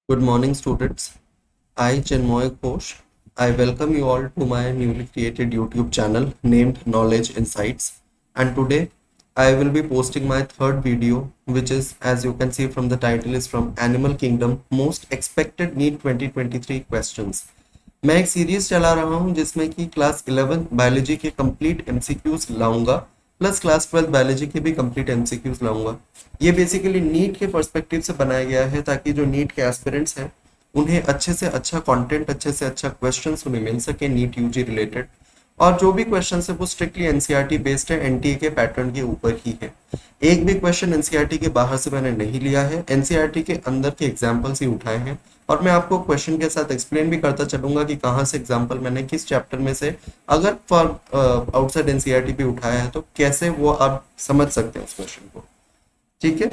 Good morning, students. I, Chinmoy Ghosh, I welcome you all to my newly created YouTube channel named Knowledge Insights. And today I will be posting my third video, which is, as you can see from the title, is from Animal Kingdom Most Expected Need 2023 Questions. मैं एक series चला रहा हूं जिसमें कि class 11 biology के complete MCQs लाऊंगा plus class 12 biology के भी कंप्लीट एमसीक्यूज लाऊंगा। ये बेसिकली नीट के पर्सपेक्टिव से बनाया गया है ताकि जो नीट के एस्पिरेंट्स हैं उन्हें अच्छे से अच्छा कंटेंट, अच्छे से अच्छा क्वेश्चंस उन्हें मिल सके नीट यूजी रिलेटेड। और जो भी क्वेश्चन है वो स्ट्रिक्टली एनसीईआरटी बेस्ड है, एनटीए के पैटर्न के ऊपर ही है। एक भी क्वेश्चन एनसीईआरटी के बाहर से मैंने नहीं लिया है, एनसीईआरटी के अंदर के एग्जाम्पल्स ही उठाए हैं। और मैं आपको क्वेश्चन के साथ एक्सप्लेन भी करता चलूंगा कि कहाँ से एग्जाम्पल मैंने किस चैप्टर में से, अगर फॉर आउटसाइड एनसीईआरटी भी उठाया है तो कैसे वो आप समझ सकते हैं उस क्वेश्चन को। ठीक है,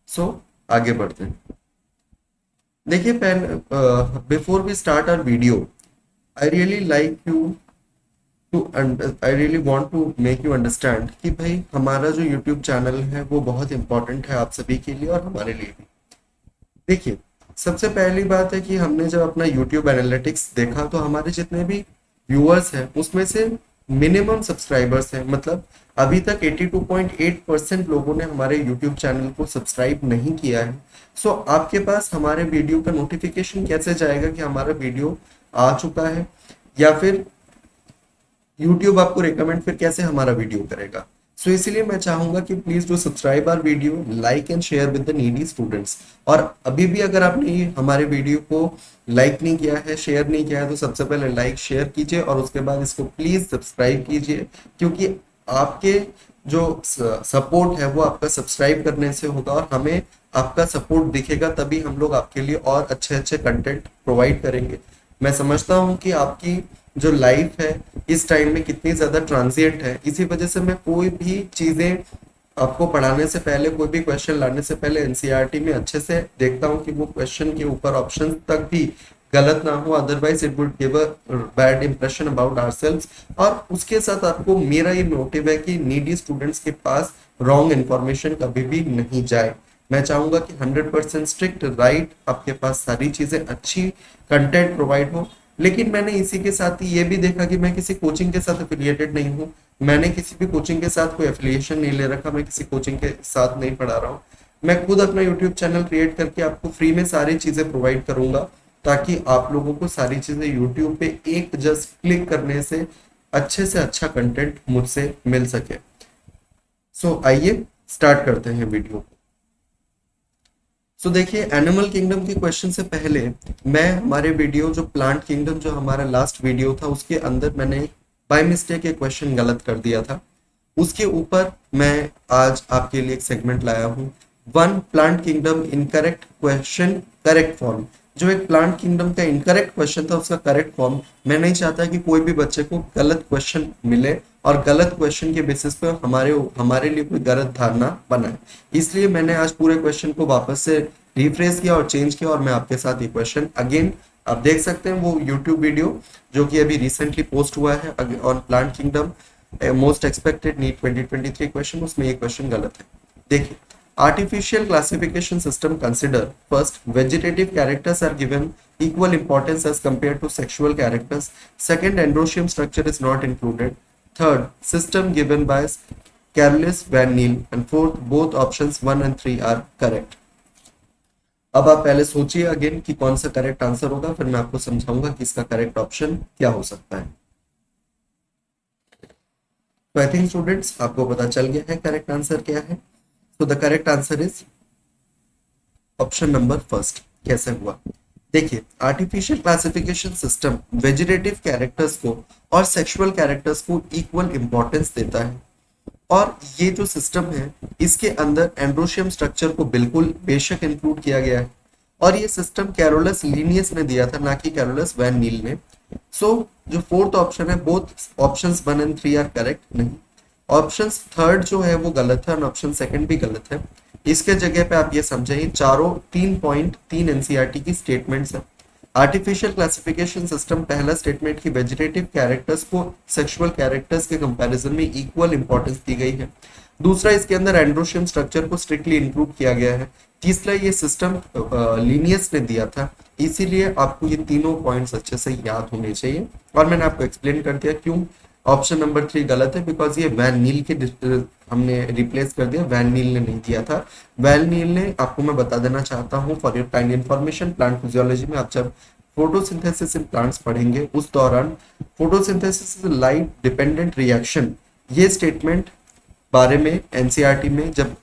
सो आगे बढ़ते हैं। देखिए, पहले before we start our video, I really like you I really want to make you understand कि भाई हमारा जो यूट्यूब चैनल है वो बहुत इंपॉर्टेंट है आप सभी के लिए और हमारे लिए भी। देखिए, सबसे पहली बात है कि हमने जब अपना यूट्यूब एनालिटिक्स देखा तो हमारे जितने भी व्यूअर्स हैं उसमें से मिनिमम सब्सक्राइबर्स हैं, मतलब अभी तक 82.8% लोगों ने हमारे यूट्यूब चैनल को सब्सक्राइब नहीं किया है। सो आपके पास हमारे वीडियो का नोटिफिकेशन कैसे जाएगा कि हमारा वीडियो आ चुका है, या फिर यूट्यूब आपको रिकमेंड फिर कैसे हमारा वीडियो करेगा। सो इसलिए मैं चाहूंगा कि please do subscribe our video, like and share with the needy students. और अभी भी अगर आपने ये हमारे वीडियो को लाइक नहीं किया है, शेयर नहीं किया है, तो सबसे पहले लाइक शेयर कीजिए और उसके बाद इसको प्लीज सब्सक्राइब कीजिए, क्योंकि आपके जो सपोर्ट है वो आपका सब्सक्राइब करने से होगा और हमें आपका सपोर्ट दिखेगा, तभी हम लोग आपके लिए और अच्छे अच्छे कंटेंट प्रोवाइड करेंगे। मैं समझता हूँ कि आपकी जो लाइफ है इस टाइम में कितनी ज्यादा ट्रांजिएंट है, इसी वजह से मैं कोई भी चीजें आपको पढ़ाने से पहले, कोई भी क्वेश्चन लाने से पहले एनसीईआरटी में अच्छे से देखता हूँ कि वो क्वेश्चन के ऊपर ऑप्शन तक भी गलत ना हो, otherwise it would give a bad impression about ourselves. और उसके साथ आपको मेरा ये मोटिव है कि नीडी स्टूडेंट्स के पास रॉन्ग इन्फॉर्मेशन कभी भी नहीं जाए। मैं चाहूंगा कि 100% स्ट्रिक्ट राइट आपके पास सारी चीजें अच्छी कंटेंट प्रोवाइड हो। लेकिन मैंने इसी के साथ ही ये भी देखा कि मैं किसी कोचिंग के साथ एफिलिएटेड नहीं हूँ, मैंने किसी भी कोचिंग के साथ कोई एफिलिएशन नहीं ले रखा, मैं किसी कोचिंग के साथ नहीं पढ़ा रहा हूँ। मैं खुद अपना यूट्यूब चैनल क्रिएट करके आपको फ्री में सारी चीजें प्रोवाइड करूंगा, ताकि आप लोगों को सारी चीजें यूट्यूब पे एक जस्ट क्लिक करने से अच्छा कंटेंट मुझसे मिल सके। सो आइए स्टार्ट करते हैं वीडियो को। सो देखिए, एनिमल किंगडम के क्वेश्चन से पहले मैं हमारे वीडियो जो प्लांट किंगडम, जो हमारा लास्ट वीडियो था, उसके अंदर मैंने बाय मिस्टेक एक क्वेश्चन गलत कर दिया था। उसके ऊपर मैं आज आपके लिए एक सेगमेंट लाया हूँ, one plant kingdom incorrect question correct form. जो एक प्लांट किंगडम का इनकरेक्ट क्वेश्चन था उसका करेक्ट फॉर्म। मैं नहीं चाहता कि कोई भी बच्चे को गलत क्वेश्चन मिले और गलत क्वेश्चन के बेसिस पे हमारे हमारे लिए कोई गलत धारणा बनाए, इसलिए मैंने आज पूरे क्वेश्चन को वापस से रिफ्रेश किया और चेंज किया और मैं आपके साथ ये क्वेश्चन अगेन आप देख सकते हैं, वो यूट्यूब वीडियो जो कि अभी रिसेंटली पोस्ट हुआ है on plant kingdom most expected NEET 2023 question, उसमें ये क्वेश्चन गलत है। देखिए, artificial classification system consider first vegetative characters are given equal importance as compared to sexual characters, second androecium structure is not included, third system given by Carolus Van Niel, and fourth both options 1 and 3 are correct। अब आप पहले सोचिए again कि कौन सा correct answer होगा, फिर मैं आपको समझाऊंगा कि इसका करेक्ट ऑप्शन क्या हो सकता है। तो आई थिंक स्टूडेंट्स आपको पता चल गया है करेक्ट आंसर क्या है। तो the correct answer is option number first. कैसे हुआ, देखिए, artificial classification system vegetative characters को और सेक्सुअल कैरेक्टर्स को इक्वल इंपॉर्टेंस देता है, और ये जो सिस्टम है इसके अंदर एंड्रोशियम स्ट्रक्चर को बिल्कुल बेशक इंक्लूड किया गया है, और ये सिस्टम कैरोलस लीनियस ने दिया था, ना कि कैरोलस वैन नील ने। सो जो फोर्थ ऑप्शन है, both options 1 and 3 are correct नहीं। ऑप्शन थर्ड जो है वो गलत है और ऑप्शन सेकंड भी गलत है। इसके जगह पे आप ये समझिए चारों 3.3 एनसीईआरटी की स्टेटमेंट्स है। आर्टिफिशियल क्लासिफिकेशन सिस्टम पहला स्टेटमेंट की वेजिटेटिव कैरेक्टर्स को सेक्सुअल कैरेक्टर्स के कंपैरिजन में इक्वल इंपॉर्टेंस दी गई है। दूसरा, इसके अंदर एंड्रोशियम स्ट्रक्चर को स्ट्रिक्टली इंक्लूड किया गया है। तीसरा ये सिस्टम लीनियस ने दिया था, इसीलिए आपको ये तीनों पॉइंट्स अच्छे से याद होने चाहिए। और मैंने आपको एक्सप्लेन कर दिया क्यों ऑप्शन नंबर 3 गलत है, बिकॉज ये वैन नील के हमने रिप्लेस कर दिया, वैन नील ने नहीं दिया था। वैन नील ने, आपको मैं बता देना चाहता हूँ for your kind information, plant physiology में आप जब फोटोसिंथेसिस इन प्लांट्स पढ़ेंगे उस दौरान photosynthesis is light dependent reaction, ये स्टेटमेंट बारे में एनसीईआरटी में जब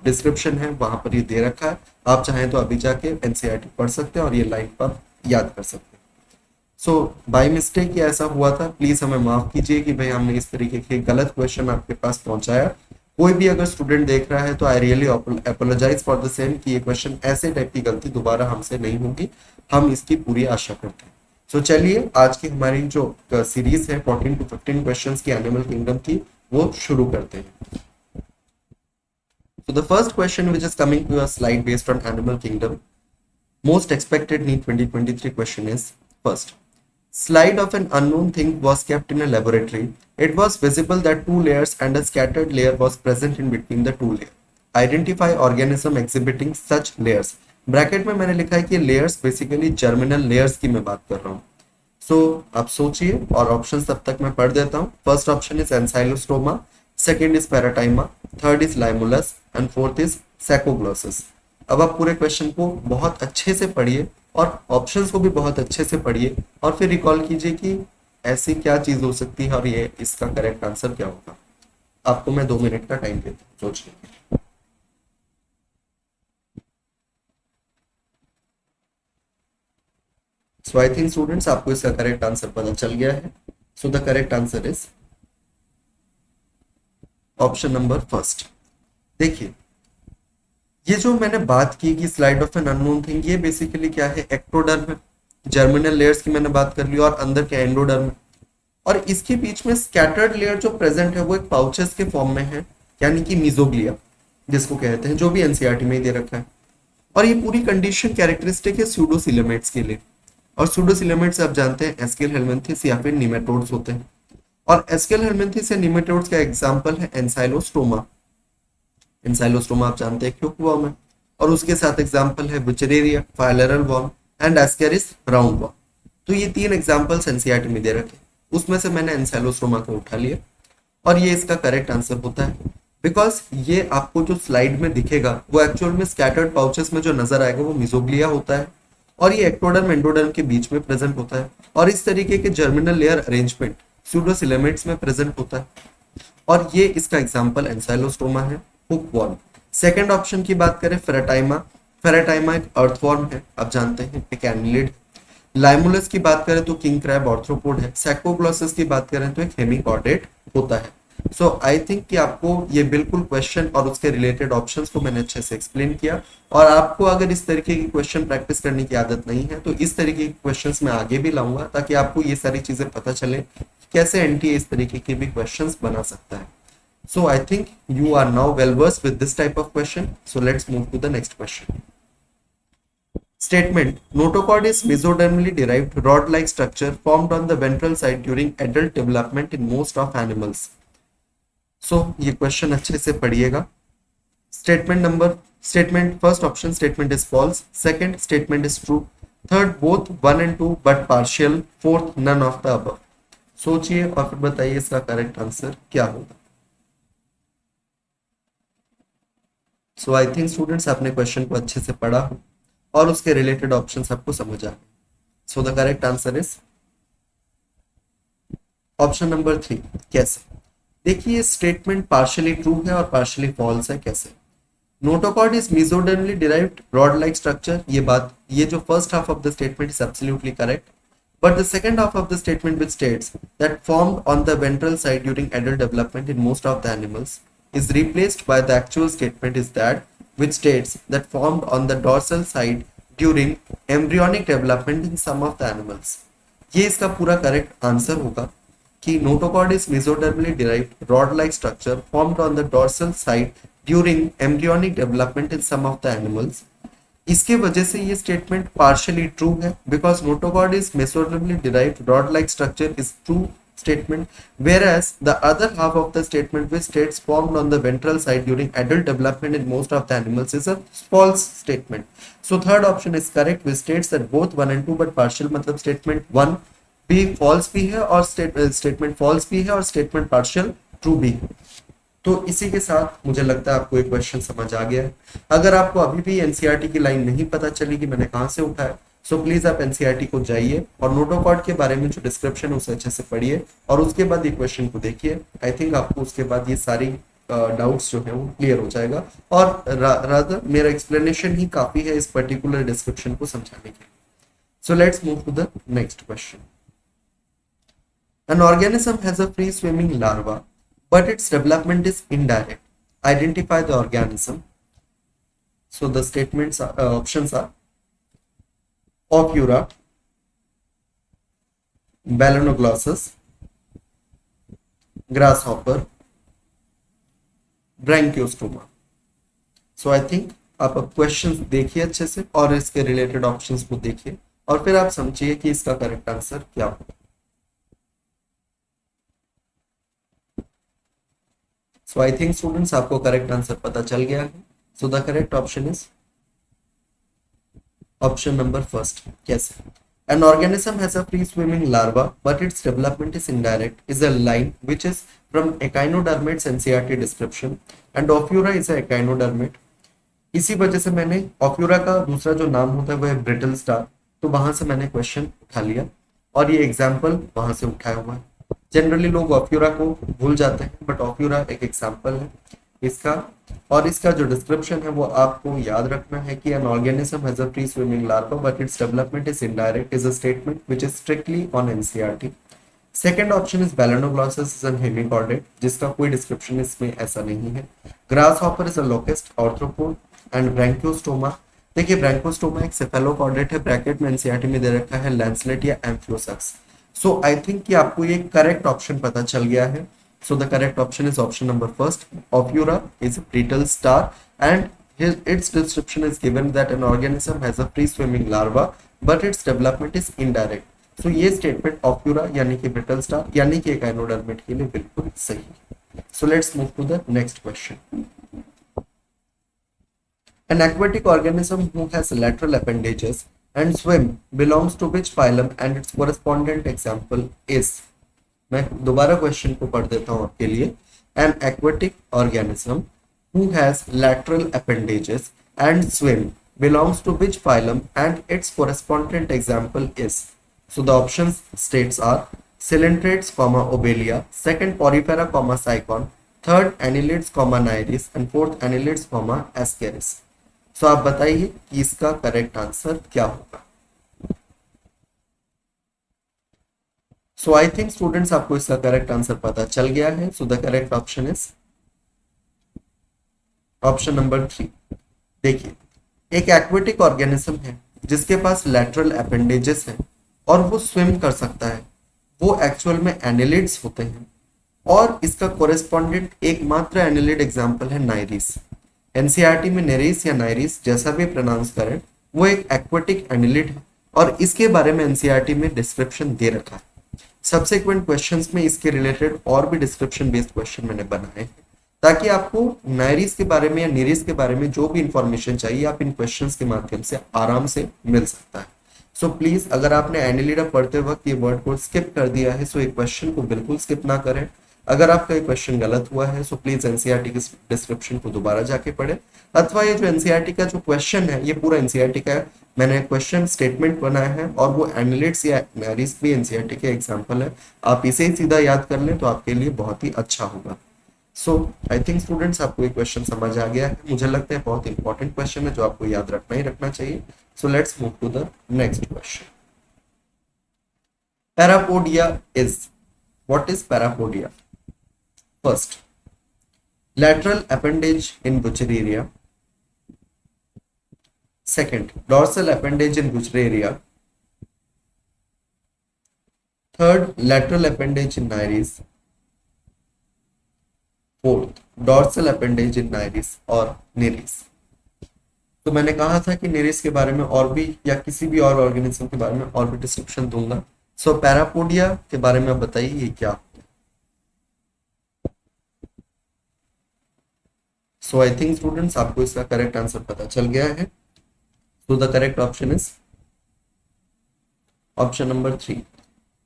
डिस्क्रिप्शन है वहां पर ये दे रखा है। आप चाहें तो अभी जाके एनसीईआरटी पढ़ सकते हैं और ये लाइन पर याद कर सकते हैं। सो बाय मिस्टेक ये ऐसा हुआ था, प्लीज हमें माफ कीजिए कि भाई हमने इस तरीके के गलत क्वेश्चन आपके पास पहुंचाया। कोई भी अगर स्टूडेंट देख रहा है तो I really apologize for the same कि ये क्वेश्चन ऐसे टाइप की गलती दोबारा हमसे नहीं होगी, हम इसकी पूरी आशा करते हैं। सो चलिए आज की हमारी जो सीरीज है 14 to 15 क्वेश्चंस की एनिमल किंगडम की, वो शुरू करते हैं। So the first question which is coming to a slide based on animal kingdom, most expected NEET 2023 question is, first, slide of an unknown thing was kept in a laboratory. It was visible that two layers and a scattered layer was present in between the two layers. Identify organism exhibiting such layers. Bracket में मैंने लिखा है कि layers basically germinal layers की मैं बात कर रहा हूँ। सो आप सोचिए और ऑप्शन तब तक मैं पढ़ देता हूँ। First option is Ancylostoma, second is Pheretima, third is Limulus and fourth is Saccoglossus. अब आप पूरे क्वेश्चन को बहुत अच्छे से पढ़िए और ऑप्शंस को भी बहुत अच्छे से पढ़िए और फिर रिकॉल कीजिए कि ऐसी क्या चीज हो सकती है और ये इसका करेक्ट आंसर क्या होगा। आपको मैं 2 मिनट का टाइम देता हूँ, सोचिए। सो आई थिंक स्टूडेंट्स आपको इसका करेक्ट आंसर पता चल गया है। So the correct answer is option number first. देखिए, ये जो मैंने बात की कि slide of an unknown thing, ये बेसिकली क्या है, एक्टोडर्म है। जर्मिनल लेयर्स की मैंने बात कर ली और अंदर के एंडोडर्म है, और इसके बीच में स्कैटर्ड लेयर जो प्रेजेंट है वो एक पाउचेस के फॉर्म में है, यानी कि मीजोग्लिया जिसको कहते हैं, जो भी एनसीईआरटी में ही दे रखा है। और ये पूरी कंडीशन कैरेक्टरिस्टिक है स्यूडोसिलेमेट्स के लिए। और स्यूडोसिलेमेट्स आप जानते हैं एस्केल हेलमिंथिस या फिर निमेटोड्स होते हैं। और एस्केल हेलमिंथिस या निमेटोड्स का एग्जांपल है एंसाइलोस्टोमा। एंसाइलोस्टोमा आप जानते हैं क्यों वर्म है, और उसके साथ एग्जांपल है Wuchereria, filarial worm and Ascaris round worm. तो ये 3 एग्जांपल्स एनसीईआरटी में दे रखे, उसमें से मैंने एंसाइलोस्टोमा को उठा लिया और ये इसका करेक्ट आंसर होता है। बिकॉज ये आपको जो स्लाइड में दिखेगा वो एक्चुअल में स्कैटर्ड पाउचेस में जो नजर आएगा वो मिजोग्लिया होता है, और ये एक्टोडर्म एंडोडर्म के बीच में प्रेजेंट होता है। और इस तरीके के जर्मिनल लेयर अरेंजमेंट स्यूडोसिलेमेट्स में प्रेजेंट होता है, और ये इसका एग्जांपल एंसाइलोस्टोमा है, हुक वर्म। सेकंड ऑप्शन की बात करें फेराटाइमा, फेराटाइमा एक अर्थवॉर्म है, आप जानते हैं, एक एनिलिड। लाइमुलस की बात करें तो किंग क्रैब ऑर्थ्रोपोड है। सैकोग्लोसिस की बात करें तो एक हेमिकॉर्डेट होता है। सो आई थिंक कि आपको ये बिल्कुल क्वेश्चन और उसके रिलेटेड ऑप्शंस को मैंने अच्छे से एक्सप्लेन किया। और आपको अगर इस तरीके की क्वेश्चन प्रैक्टिस करने की आदत नहीं है तो इस तरीके के क्वेश्चंस मैं आगे भी लाऊंगा, ताकि आपको ये सारी चीजें पता चले कैसे एनटीए इस तरीके के भी क्वेश्चंस बना सकता है। So I think you are now well versed with this type of question. So let's move to the next question. Statement: notochord is mesodermally derived rod-like structure formed on the ventral side during adult development in most of animals. So ये question अच्छे से पढ़िएगा। Statement first option statement is false. Second statement is true. Third both 1 and 2 but partial. Fourth none of the above. सोचिए और फिर बताइए इसका correct answer क्या होगा। सो आई थिंक स्टूडेंट्स आपने क्वेश्चन को अच्छे से पढ़ा और उसके रिलेटेड ऑप्शंस आपको समझ आ गए। सो the correct answer is option number 3। कैसे? देखिए, स्टेटमेंट पार्शियली ट्रू है और पार्शियली फॉल्स है। कैसे? Notochord is मेसोडर्मली derived rod like structure, ये जो first half of the statement is absolutely correct, but the second half of the statement which states that formed on the ventral side during adult development in most of the animals is replaced by the actual statement is that which states that formed on the dorsal side during embryonic development in some of the animals. ये इसका पूरा correct answer होगा कि notochord is मेसोडर्मली derived rod like structure formed on the dorsal side during embryonic development in some of the animals. इसके वजह से ये statement partially true है, because notochord is मेसोडर्मली derived rod like structure is true statement, whereas the other half of the statement which states formed on the ventral side during adult development in most of the animals is a false statement. So third option is correct, which states that both 1 and 2 but partial, मतलब statement 1 भी false भी है और statement false भी है और statement partial true भी है. तो इसी के साथ मुझे लगता है आपको एक क्वेश्चन समझ आ गया है. अगर आपको अभी भी एनसीईआरटी की लाइन नहीं पता चली कि मैंने कहाँ से उठाया, सो प्लीज आप एनसीईआरटी को जाइए और नोटोकॉर्ड के बारे में जो डिस्क्रिप्शन है उसे अच्छे से पढ़िए और उसके बाद ये क्वेश्चन को देखिए. आई थिंक आपको उसके बाद ये सारी डाउट्स जो है वो क्लियर हो जाएगा और रादर मेरा एक्सप्लेनेशन ही काफी है इस पर्टिकुलर डिस्क्रिप्शन को समझाने के लिए. So let's move to the next question. An organism has a free swimming larva, but its development is indirect. Identify the organism. So the statements are, options are Ophiura, Balanoglossus, grasshopper, Branchiostoma. So I think आप अब questions देखिए अच्छे से और इसके related options को देखिए और फिर आप समझिए कि इसका करेक्ट आंसर क्या होगा. So I think students आपको करेक्ट आंसर पता चल गया है. So the correct option is option number first. कैसे? An organism has a free swimming larva, but its development is indirect. Is a line which is from Echinodermates NCERT description, and Ophiura is a echinodermate. इसी वजह से मैंने Ophiura का दूसरा जो नाम होता है वो है ब्रिटल स्टार, तो वहां से मैंने क्वेश्चन उठा लिया और ये एग्जाम्पल वहां से उठाया हुआ है. जनरली लोग Ophiura को भूल जाते हैं, बट Ophiura एक एग्जाम्पल है इसका. और इसका जो डिस्क्रिप्शन है वो आपको याद रखना है कि an organism has a free swimming larva but its development is indirect is a statement which is strictly on NCERT. Second option is Balanoglossus is an hemichordate, जिसका कोई डिस्क्रिप्शन इसमें ऐसा नहीं है. Grasshopper is a locust arthropod and Branchiostoma. देखिए Branchiostoma एक cephalochordate है, bracket में एनसीईआरटी में दे रखा है लैंसलेट या एम्फियोसक्स. सो आई थिंक कि आपको ये करेक्ट ऑप्शन पता चल गया है. So the correct option is option number first. Ophiura is a brittle star and its description is given that an organism has a free swimming larva but its development is indirect. So ये statement Ophiura यानी कि brittle star यानी कि echinodermate के लिए बिल्कुल सही है. So let's move to the next question. An aquatic organism who has lateral appendages and swim belongs to which phylum and its correspondent example is. मैं दोबारा क्वेश्चन को पढ़ देता हूं आपके लिए. An aquatic organism who has lateral appendages and swim belongs to which phylum and its correspondent example is. So the options states are coelenterates comma Obelia, second Porifera comma Sycon, third annelids comma Nereis and fourth annelids comma Ascaris. So आप बताइए कि इसका correct answer क्या होगा. So I think students आपको इसका correct answer पता चल गया है. So the correct option is option number 3. देखिए एक एक्वेटिक ऑर्गेनिज्म है जिसके पास लैटरल अपेंडेजेस है और वो स्विम कर सकता है. वो एक्चुअल में एनिलिड्स होते हैं और इसका कोरेस्पोंडेंट एकमात्र एनिलिड एग्जांपल है नाइरिस. एनसीईआरटी में नेरिस या नाइरिस जैसा भी प्रोनाउंस करें वो एक एक्वेटिक एनिलिड है और इसके बारे में एनसीईआरटी में डिस्क्रिप्शन दे रखा है. सब्सिक्वेंट क्वेश्चंस में इसके रिलेटेड और भी डिस्क्रिप्शन बेस्ड क्वेश्चन मैंने बनाए हैं ताकि आपको नाइरिस के बारे में या निरिस के बारे में जो भी इंफॉर्मेशन चाहिए आप इन क्वेश्चंस के माध्यम से आराम से मिल सकता है. सो प्लीज अगर आपने एनिलिडा पढ़ते वक्त ये वर्ड को स्किप कर दिया है सो एक क्वेश्चन को बिल्कुल स्किप ना करें. अगर आपका ये क्वेश्चन गलत हुआ है सो प्लीज एनसीईआरटी के डिस्क्रिप्शन को दोबारा जाके पढ़े, अथवा ये जो एनसीईआरटी का जो क्वेश्चन है ये पूरा एनसीईआरटी का मैंने क्वेश्चन स्टेटमेंट बनाया है और वो एनिलिड्स या नाइरिस भी एनसीईआरटी के एग्जांपल है. आप इसे ही सीधा याद कर लें तो आपके लिए बहुत ही अच्छा होगा. सो आई थिंक स्टूडेंट्स आपको ये क्वेश्चन समझ आ गया है. मुझे लगता है बहुत इंपॉर्टेंट क्वेश्चन है जो आपको याद रखना ही रखना चाहिए. So let's move to the next question. Parapodia is, what is parapodia? First, lateral appendage in Butyraria. Second, dorsal appendage in Butyraria. Third, lateral appendage in Nares. Fourth, dorsal appendage in Nares और Nereis. तो मैंने कहा था कि Nereis के बारे में और भी या किसी भी और ऑर्गेनिज्म के बारे में और भी डिस्क्रिप्शन दूंगा. सो पैरापोडिया के बारे में आप बताइए ये क्या। सो आई थिंक स्टूडेंट्स आपको इसका करेक्ट आंसर पता चल गया है। So the correct option is option number 3,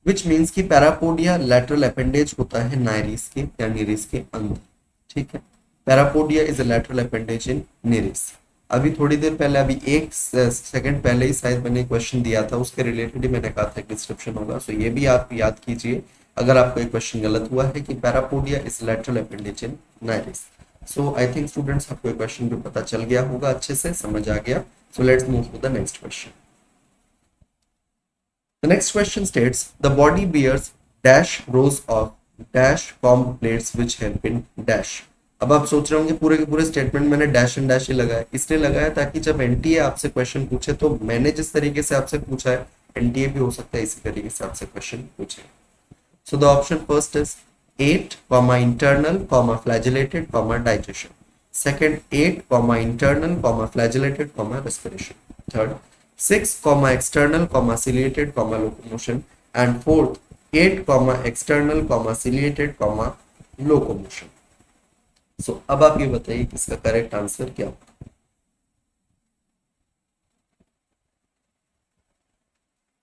which means कि पैरापोडिया लैटरल अपेंडेज होता है नाइरिस के या निरिस के अंदर। ठीक है, parapodia is a lateral appendage इन निरिस। अभी थोड़ी देर पहले, अभी एक सेकंड पहले ही शायद मैंने क्वेश्चन दिया था, उसके रिलेटेड ही मैंने कहा था डिस्क्रिप्शन होगा। सो ये भी आप याद कीजिए अगर आपको एक क्वेश्चन गलत हुआ है कि parapodia is lateral appendage in Nereis. So I think students आपको एक क्वेश्चन भी पता चल गया होगा, अच्छे से समझ आ गया। So let's move to the next question. The next question states the body bears dash rows of dash comb plates which help in dash। अब आप सोच रहे होंगे पूरे के पूरे स्टेटमेंट मैंने डैश एंड डैश ही लगाया, इसलिए लगाया ताकि जब एनटीए आपसे क्वेश्चन पूछे तो मैंने जिस तरीके से आपसे पूछा है एनटीए भी हो सकता है इसी तरीके से आपसे क्वेश्चन पूछे। So the option first is 8 comma internal comma flagellated comma digestion, second 8 comma internal comma flagellated comma respiration, third 6 comma external comma ciliated comma locomotion, and fourth 8 comma external comma ciliated comma locomotion। सो अब आप ये बताइए कि इसका correct answer क्या होगा।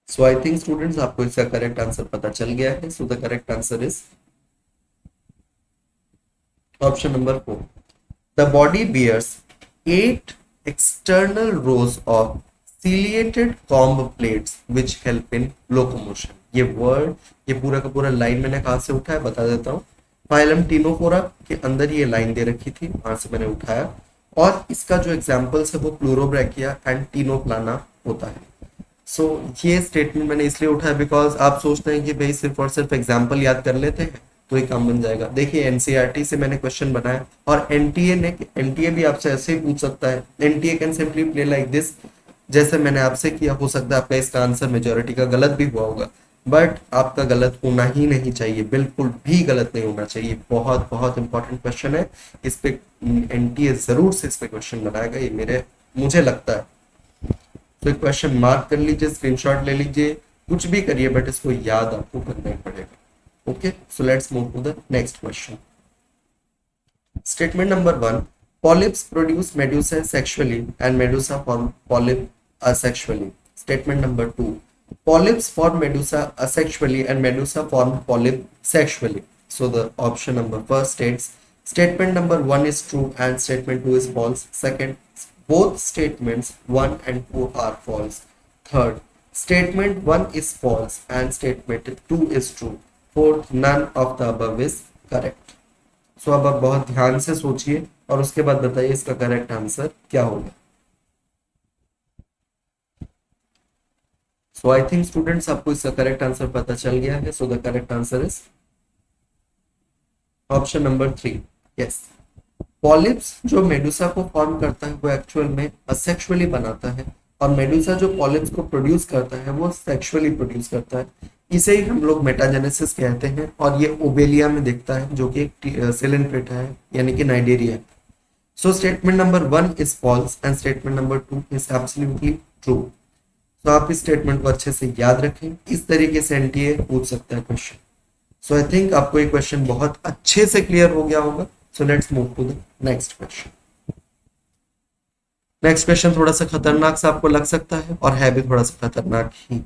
So I think students आपको इसका करेक्ट आंसर पता चल गया है। So the correct answer is option number 4, the body bears 8 external rows of ciliated comb plates which help in locomotion। ये वर्ड, ये पूरा का पूरा लाइन मैंने कहां से उठाया बता देता हूँ। फाइलम टीनोफोरा के अंदर ये लाइन दे रखी थी, वहां से मैंने उठाया, और इसका जो एग्जाम्पल्स है वो प्लूरोब्रैकिया एंड टीनोप्लाना होता है। सो ये स्टेटमेंट मैंने इसलिए उठाया बिकॉज आप सोचते हैं कि भाई सिर्फ और सिर्फ एग्जाम्पल याद कर लेते हैं तो ये काम बन जाएगा। देखिए एनसीईआरटी से मैंने क्वेश्चन बनाया और एनटीए भी आपसे ऐसे ही पूछ सकता है। NTA can simply play like this, जैसे मैंने आपसे किया। हो सकता है आपका इसका आंसर मेजोरिटी का गलत भी हुआ होगा, बट आपका गलत होना ही नहीं चाहिए, बिल्कुल भी गलत नहीं होना चाहिए। बहुत बहुत इंपॉर्टेंट क्वेश्चन है, इस पे एनटीए जरूर से इस पे क्वेश्चन बनाएगा, ये मुझे लगता है। तो एक क्वेश्चन मार्क कर लीजिए, स्क्रीनशॉट ले लीजिए, कुछ भी करिए, बट इसको याद आपको करना ही पड़ेगा। Okay, so let's move to the next question. Statement number 1, polyps produce medusa sexually and medusa form polyp asexually। Statement number 2, polyps form medusa asexually and medusa form polyp sexually। So the option number first states statement number 1 is true and statement 2 is false। Second, both statements 1 and 2 are false। Third, statement 1 is false and statement 2 is true। Fourth, none of the above is correct। सो अब आप बहुत ध्यान से सोचिए और उसके बाद बताइए इसका करेक्ट आंसर क्या होगा। सो आई थिंक स्टूडेंट्स आपको इसका करेक्ट आंसर पता चल गया है। So the correct answer is option number 3, yes. Polyps जो मेडुसा को फॉर्म करता है वो एक्चुअल में असेक्सुअली बनाता है, और मेडुसा जो पॉलिप्स को प्रोड्यूस करता है वो सेक्सुअली प्रोड्यूस करता है। इसे ही हम लोग मेटाजेनेसिस कहते हैं, और ये ओबेलिया में दिखता है जो कि एक सिलेंट्रेटा है यानी कि नाइडेरिया है। So statement number 1 is false and statement number 2 is absolutely true. तो आप इस स्टेटमेंट को अच्छे से याद रखें, इस तरीके से एनटीए पूछ सकता है क्वेश्चन। सो आई थिंक आपको ये क्वेश्चन बहुत अच्छे से क्लियर हो गया होगा। So let's move to the next question. Next question थोड़ा सा खतरनाक सा आपको लग सकता है और है भी थोड़ा सा खतरनाक ही।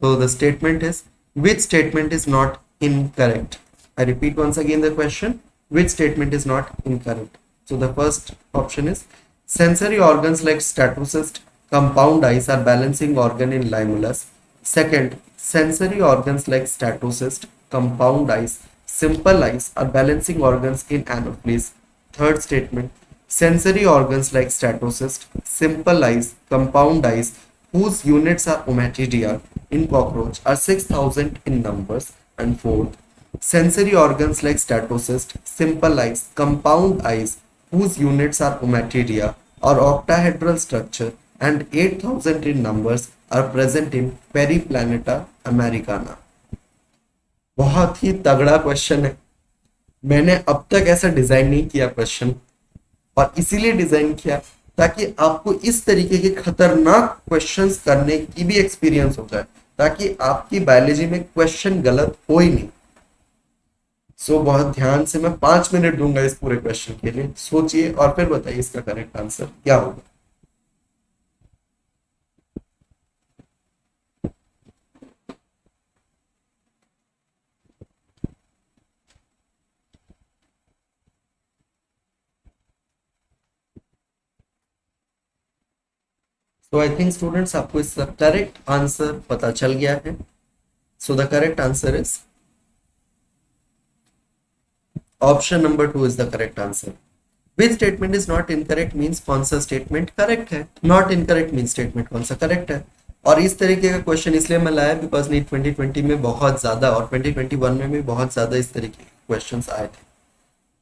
So the statement is, which statement is not incorrect? I repeat once again the question, which statement is not incorrect? So the first option is, sensory organs like statocyst, compound eyes are balancing organ in limulus। Second, sensory organs like statocyst, compound eyes, simple eyes are balancing organs in anopheles। Third statement, sensory organs like statocyst, simple eyes, compound eyes whose units are ommatidia in cockroach are 6,000 in numbers। And fourth, sensory organs like statocyst, simple eyes, compound eyes whose units are ommatidia or octahedral structure and 8,000 in numbers are present in Periplaneta americana। बहुत ही तगड़ा question है, मैंने अब तक ऐसा design नहीं किया question, और इसीलिए डिजाइन किया ताकि आपको इस तरीके के खतरनाक क्वेश्चंस करने की भी एक्सपीरियंस हो जाए। ताकि आपकी बायोलॉजी में क्वेश्चन गलत हो ही नहीं। सो बहुत ध्यान से, मैं 5 मिनट दूंगा इस पूरे क्वेश्चन के लिए, सोचिए और फिर बताइए इसका करेक्ट आंसर क्या होगा। तो आई थिंक स्टूडेंट्स आपको इसका करेक्ट आंसर पता चल गया है। So the correct answer is option number 2 is the correct answer. Which statement is not incorrect means कौन सा स्टेटमेंट करेक्ट है, नॉट इनकरेक्ट मीन्स स्टेटमेंट कौन सा करेक्ट है। और इस तरीके का क्वेश्चन इसलिए मैं लाया बिकॉज नीट 2020 में बहुत ज्यादा और 2021 में भी बहुत ज्यादा इस तरीके के क्वेश्चंस आए थे।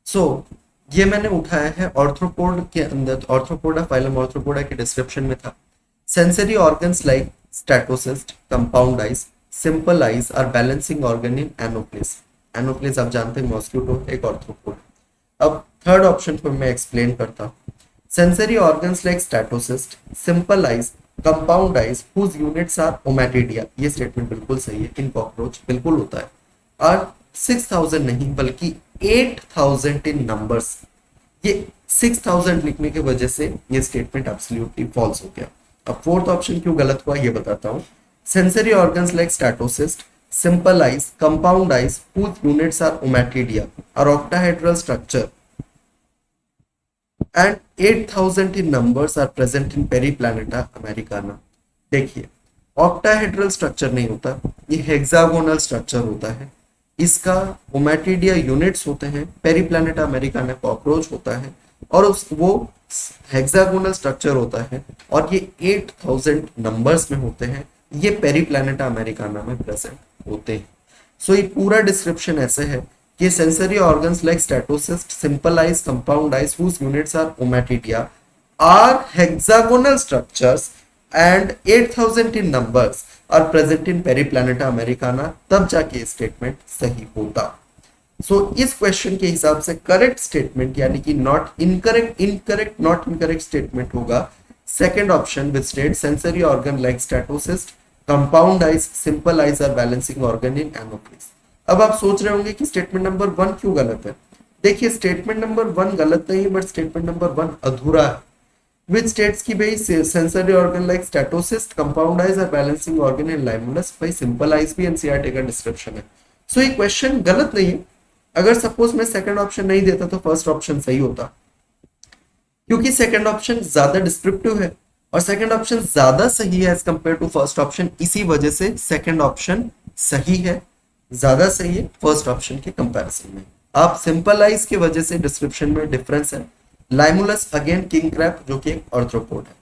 सो ये मैंने उठाया है ऑर्थ्रोपोड के अंदर, ऑर्थ्रोपोडा फाइलम ऑर्थ्रोपोडा के डिस्क्रिप्शन में था। Sensory organs like statocyst, compound eyes, simple eyes are balancing organ in Anopheles. Anopheles आप जानते हैं मॉस्क्यूटो एक ऑर्थ्रोपोड। अब थर्ड ऑप्शन को मैं एक्सप्लेन करता हूँ। Sensory organs like statocyst, simple eyes, compound eyes whose units are ommatidia, ये स्टेटमेंट बिल्कुल सही है, इन कॉकरोच बिल्कुल होता है। और 6000 नहीं बल्कि 8000 इन नंबर्स, ये 6000 लिखने की वजह से ये स्टेटमेंट एब्सोल्युटली फॉल्स हो गया। अब फोर्थ ऑप्शन क्यों गलत हुआ ये बताता हूँ। Sensory organs like statocyst, simple eyes, compound eyes whose units are ommatidia or octahedral structure and 8000 in numbers are present in Periplaneta americana। देखिए ऑक्टाहेड्रल स्ट्रक्चर नहीं होता, ये हेक्सागोनल स्ट्रक्चर होता है। इसका ओमेटिडिया यूनिट्स होते हैं, पेरीप्लैनेटा अमेरिकाना कॉकरोच होता है और उस वो हेक्सागोनल स्ट्रक्चर होता है और ये 8000 नंबर्स में होते हैं। ये पेरीप्लैनेटा अमेरिकाना में प्रेजेंट होते हैं। सो ये पूरा डिस्क्रिप्शन ऐसे है कि sensory organs like statocyst, simple eyes, compound eyes whose units are ommatidia are hexagonal structures and 8000 in numbers are present in Periplaneta americana, तब जाके स्टेटमेंट सही होता। सो इस क्वेश्चन के हिसाब से करेक्ट स्टेटमेंट यानी कि not incorrect, incorrect not incorrect statement होगा second option which state sensory organ like statocyst, compound eyes, simple eyes are balancing organ in Anopheles. अब आप सोच रहे होंगे कि स्टेटमेंट नंबर 1 क्यों गलत है। देखिए स्टेटमेंट नंबर 1 गलत नहीं है बट स्टेटमेंट नंबर 1 अधूरा है। विच स्टेट्स की भाई sensory organ like statocyst, compound eyes are balancing organ in Limulus, भाई सिंपल आइज भी एनसीईआरटी का डिस्क्रिप्शन है। सो ये क्वेश्चन गलत नहीं है। अगर सपोज मैं सेकंड ऑप्शन नहीं देता तो फर्स्ट ऑप्शन सही होता, क्योंकि सेकंड ऑप्शन ज्यादा डिस्क्रिप्टिव है और सेकंड ऑप्शन ज्यादा सही है as compare to first option. इसी वजह से सेकंड ऑप्शन सही है, ज्यादा सही है फर्स्ट ऑप्शन के कंपैरिजन में। आप सिंपलाइज की वजह से डिस्क्रिप्शन में डिफरेंस है। लाइमुलस अगेन किंग क्रैब जो कि एक ऑर्थ्रोपोड है।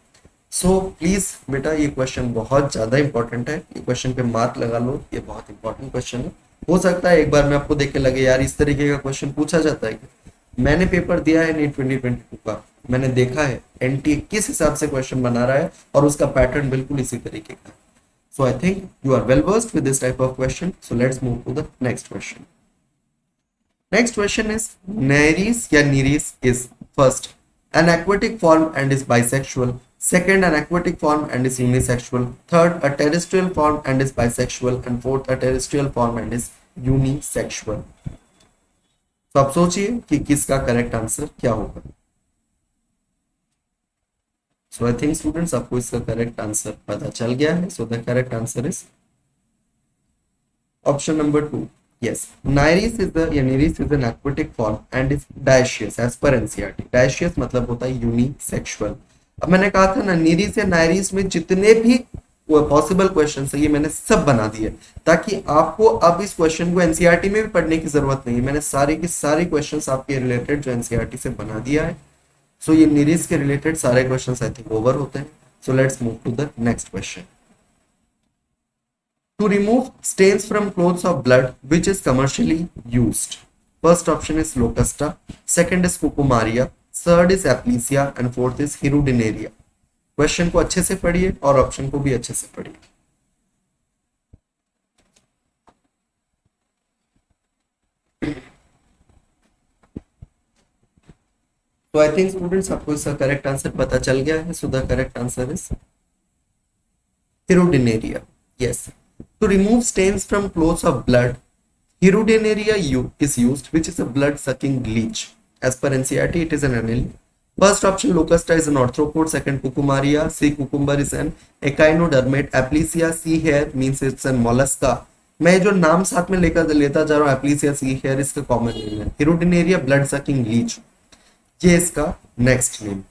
सो प्लीज बेटा ये क्वेश्चन बहुत ज्यादा इंपॉर्टेंट है, ये क्वेश्चन पे मार्क लगा लो, ये बहुत इंपॉर्टेंट क्वेश्चन है। हो सकता है एक बार में आपको देख के लगे यार इस तरीके का क्वेश्चन पूछा जाता है क्या। मैंने पेपर दिया है नीट 2022 का, मैंने देखा है एनटीए किस हिसाब से क्वेश्चन बना रहा है और उसका पैटर्न बिल्कुल इसी तरीके का है। So I think you are well versed with this type of question. So let's move to the next question. Next question is Nereis या Nereis is first an aquatic form and is bisexual, second an aquatic form and is unisexual, third a terrestrial form and is bisexual and fourth a terrestrial form and is unisexual। तो आप सोचिए कि किसका correct answer क्या होगा। So I think students आपको इसका correct answer पता चल गया है। So the correct answer is option number 2। Yes, Nereis is the Nereis is an aquatic form and is dioecious as per NCERT। Dioecious मतलब होता है यूनिसेक्सुअल। अब मैंने कहा था ना नीरिस या नायरिस में जितने भी पॉसिबल क्वेश्चन है ये मैंने सब बना दिए ताकि आपको अब इस क्वेश्चन को एनसीईआरटी में भी पढ़ने की जरूरत नहीं है। मैंने सारे के सारे क्वेश्चंस आपके रिलेटेड जो एनसीईआरटी से बना दिया है। सो ये नीरिस के रिलेटेड सारे क्वेश्चंस आई थिंक ओवर होते हैं। So let's move to the next question. To remove stains from clothes of blood, which is commercially used? First option is Locusta, second is Cucumaria, third is Aplysia and fourth is Hirudinaria। Question को अच्छे से पढ़िए और option को भी अच्छे से पढ़िए। तो आई थिंक स्टूडेंट्स आपको इसका करेक्ट आंसर पता चल गया है। So the correct answer is Hirudinaria। Yes, To remove stains from clothes of blood, Hirudinaria is used, which is a blood-sucking leech. As per NCERT, it is an annelid. First option, Locusta is an arthropod. Second, Cucumaria. C, cucumber is an echinodermate. Aplysia sea hair means it's an mollusca. मैं जो नाम साथ में लेकर लेता जा रहा हूँ, एप्लीसिया सी हेयर इसका कॉमन नेम है. हिरुडिनेरिया ब्लड सकिंग लीच, ये इसका next name.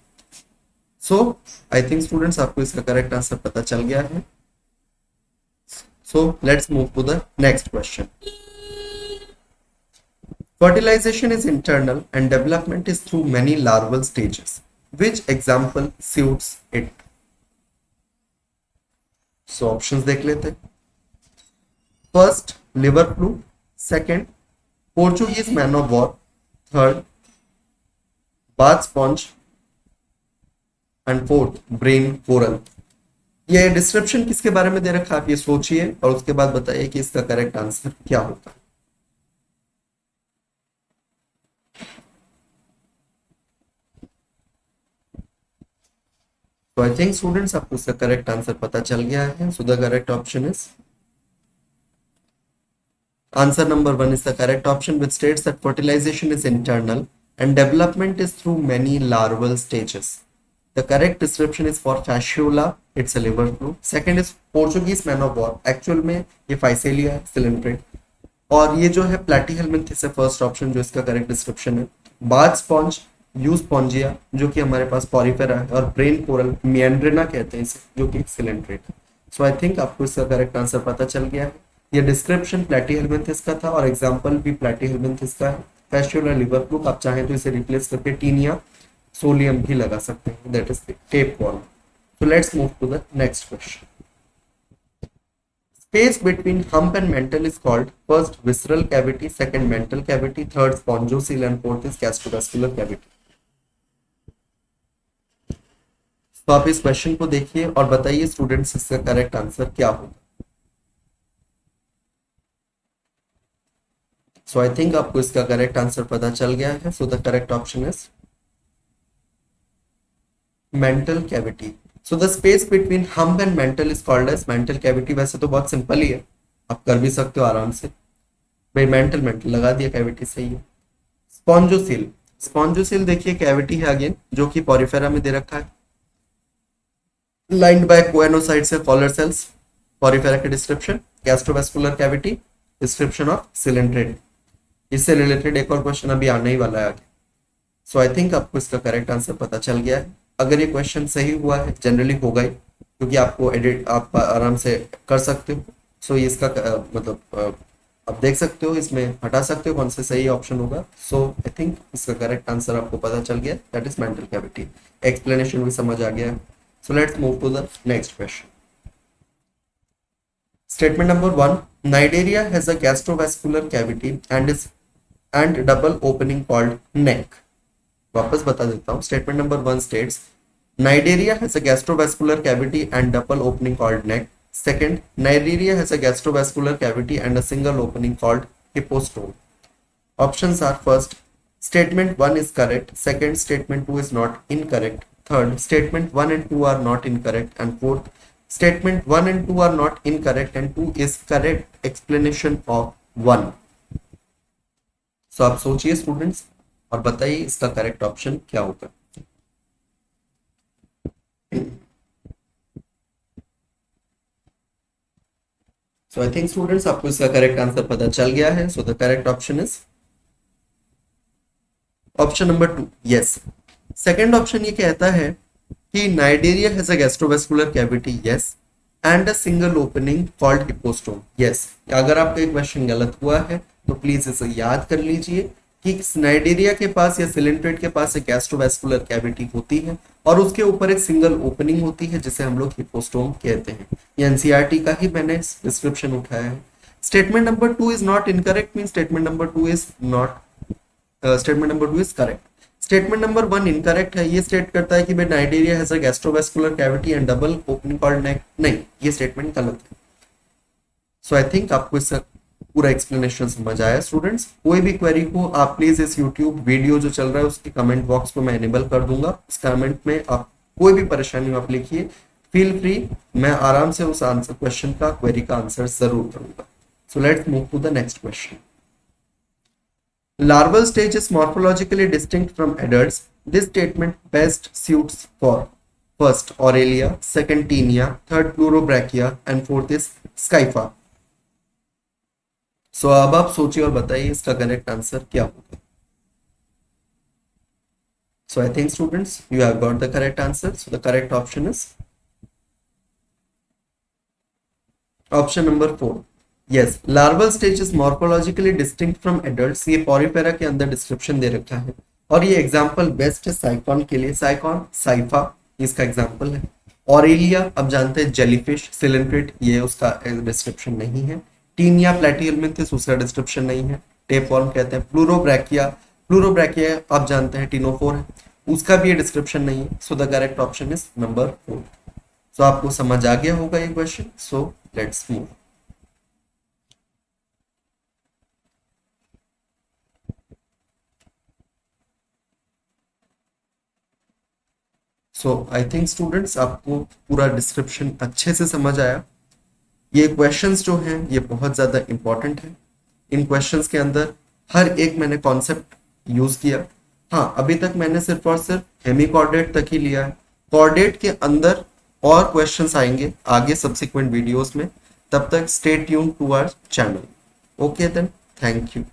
So I think students आपको इसका करेक्ट आंसर पता चल गया है. So let's move to the next question. Fertilization is internal and development is through many larval stages. Which example suits it? So options देख लेते. First, liver flu. Second, Portuguese man of war. Third, bath sponge. And fourth, brain coral. ये description किसके बारे में दे रखा है आप ये सोचिए और उसके बाद बताइए कि इसका करेक्ट आंसर क्या होगा. So I think students आपको इसका करेक्ट आंसर पता चल गया है. So the correct option is answer number 1 is the correct option, which states that fertilization is internal and development is through many larval stages. The correct description is for fasciola, it's a liver flu. Second is Portuguese man of war, actual में ये Physalia है, cylindrate. और ये जो है Platyhelminthes है first option जो इसका करेक्ट डिस्क्रिप्शन है. बाथ स्पॉन्ज यूस्पोंजिया जो कि हमारे पास पॉरीफेरा है, और ब्रेन कोरल मिएंड्रिना कहते हैं इसे जो कि सिलेंड्रेट है. सो आई थिंक आपको इसका करेक्ट आंसर पता चल गया है. ये डिस्क्रिप्शन प्लैटीहेल्मिन्थिस का था और एग्जांपल भी प्लैटीहेल्मिन्थिस का है. फैस्टियोला लिवर फ्लू, आप चाहें तो इसे रिप्लेस करके टीनिया सोलियम भी लगा सकते हैं, that is the tape worm. So let's move to the next question. Space between hump and mantle is called first visceral cavity, second mental cavity, third spongiocele and fourth is gastrovascular cavity. तो आप इस question को देखिए और बताइए students इसका correct answer क्या होगा. सो आई थिंक आपको इसका करेक्ट आंसर पता चल गया है. So the correct option is mantle cavity. So the space between hump and mantle is called as mantle cavity. वैसे तो बहुत सिंपल ही है, आप कर भी सकते हो आराम से. भाई मेंटल मेंटल लगा दिया, कैविटी सही है. स्पॉन्जोसील, स्पॉन्जोसील देखिए कैविटी है अगेन जो कि पॉरीफेरा में दे रखा है. लाइंड बाय कोएनोसाइट्स से फॉलर सेल्स, पॉरीफेरा के description. Gastrovascular cavity, description of coelenterate. इससे रिलेटेड एक और क्वेश्चन अभी आने ही वाला है आगे. सो आई थिंक आपको इसका करेक्ट आंसर पता चल गया है. अगर ये क्वेश्चन सही हुआ है, जनरली होगा ही क्योंकि आपको एडिट आप आराम से कर सकते हो. सो ये इसका मतलब आप देख सकते हो, इसमें हटा सकते हो कौन से सही ऑप्शन होगा. सो आई थिंक इसका करेक्ट आंसर आपको पता चल गया, that is mantle cavity. Explanation भी समझ आ गया. So let's move to the next question. Statement number 1, Cnidaria has a gastrovascular cavity and double opening called neck. वापस बता देता हूँ. Statement number 1 states Cnidaria has a gastrovascular cavity and double opening called neck. Second, Cnidaria has a gastrovascular cavity and a single opening called hippostome. Options are first, statement 1 is correct. Second, statement 2 is not incorrect. Third, statement 1 and 2 are not incorrect. And fourth, statement 1 and 2 are not incorrect and 2 is correct explanation of 1. So आप सोचिए students और बताइए इसका correct option क्या होगा. So I think students आपको इसका correct answer पता चल गया है. So the correct option is option number 2, yes. Second option ये कहता है कि Cnidaria has a gastrovascular cavity, yes, and a single opening called hippostome, yes. अगर आपका एक क्वेश्चन गलत हुआ है तो प्लीज इसे याद कर लीजिए कि Cnidaria के पास या सिलेंट्रेट के पास एक गैस्ट्रोवेस्कुलर कैविटी होती है और उसके ऊपर एक सिंगल ओपनिंग होती है जिसे हम लोग हिप्पोस्टोम कहते हैं. ये एनसीईआरटी का ही मैंने डिस्क्रिप्शन उठाया है. Statement number 2 is not incorrect mean statement number 2 is not statement number 2 is correct. Statement number 1 incorrect है. ये स्टेट करता है कि भाई Cnidaria has a gastrovascular cavity and double opening called neck. नहीं, ये स्टेटमेंट गलत है. सो आई थिंक आपको इसका पूरा एक्सप्लेनेशन समझ आया स्टूडेंट्स. कोई भी क्वेरी हो आप प्लीज इस यूट्यूब वीडियो जो चल रहा है उसके कमेंट बॉक्स में मैं एनेबल कर दूंगा. उस कमेंट में आप कोई भी परेशानी आप लिखिए. फील फ्री, मैं आराम से उस आंसर क्वेश्चन का क्वेरी का आंसर जरूर करूंगा. So let's move to the next question. Larval stage is morphologically distinct from adults. This statement best suits for first Aurelia, second Taenia, third Pleurobrachia and fourth is Scypha. So अब आप सोचिए और बताइए इसका correct answer क्या होगा. So I think students you have got the correct answer. So the correct option is option number 4. Yes, larval stage is morphologically distinct from adults. ये Porifera के अंदर डिस्क्रिप्शन दे रखा है और ये एग्जांपल बेस्ट है साइकॉन के लिए. साइकॉन, साइफा इसका एग्जांपल है. ऑरेलिया अब जानते हैं जेलीफिश, सिलेंट्रेट ये उसका डिस्क्रिप्शन नहीं है. टीनिया प्लेटियलमिंथिस उसका डिस्क्रिप्शन नहीं है, टेपवर्म कहते हैं. प्लूरोब्रैकिया, प्लूरोब्रैकिया आप जानते हैं टिनोफोर है, उसका भी ये डिस्क्रिप्शन नहीं है. So the correct option is number 4. सो आपको समझ आ गया होगा ये question. So let's move. So I think students आपको पूरा डिस्क्रिप्शन अच्छे से समझ आया. ये क्वेश्चंस जो हैं ये बहुत ज़्यादा इंपॉर्टेंट है. इन क्वेश्चंस के अंदर हर एक मैंने कॉन्सेप्ट यूज़ किया. हाँ, अभी तक मैंने सिर्फ और सिर्फ हेमी कॉर्डेट तक ही लिया है. कॉर्डेट के अंदर और क्वेश्चंस आएंगे आगे सब्सिक्वेंट वीडियोस में. तब तक stay tune to our channel. Okay then, thank you.